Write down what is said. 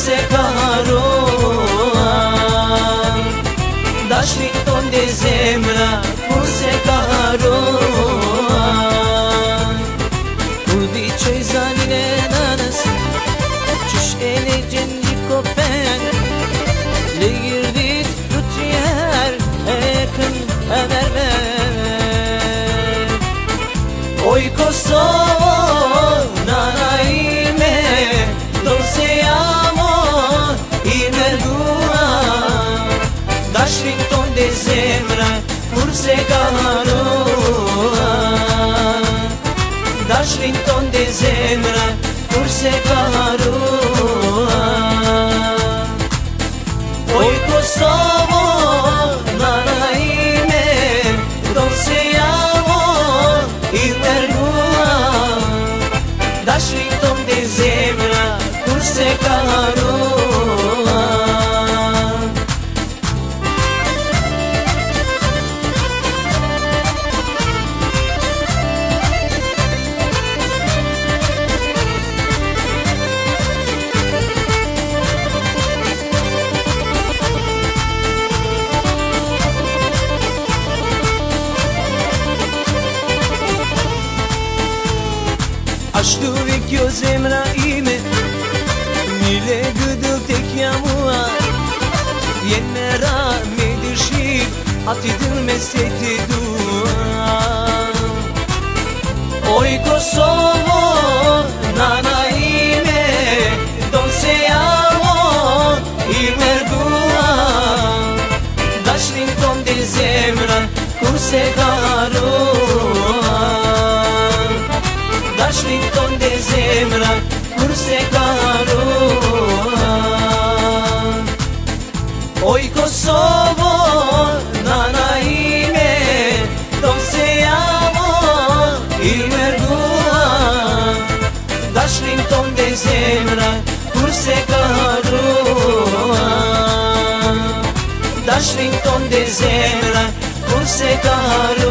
kurse ka haruar dashnin ton de zemra kurse ka haruar Kurdi qoj zanin e nanës qysh e le gjendi kopen le girdit tutjer e kën e mermer Oj Kosovo nana ime Dolce amor i mergua Dashnin ton de zemra kurse ka haruar Dashnin ton de zemra kurse ka haruar Oj Kosovo nana ime Dolce amor i mergua Dashnin ton de zemra kurse ka haruar Ashtu e kjo zemra ime Mile gëdëll të kja mua Jen me ra me dëshir Ati dëll me se të dua Oj Kosovo nana ime Dolce amor i mergua Dashnin ton de zemra kurse ka haruar Dashnin ton de zemra kurse ka haruar Oj Kosovo nana ime Dolce amor i mergua Dashnin ton de zemra kurse ka haruar Dashnin ton de zemra kurse ka haruar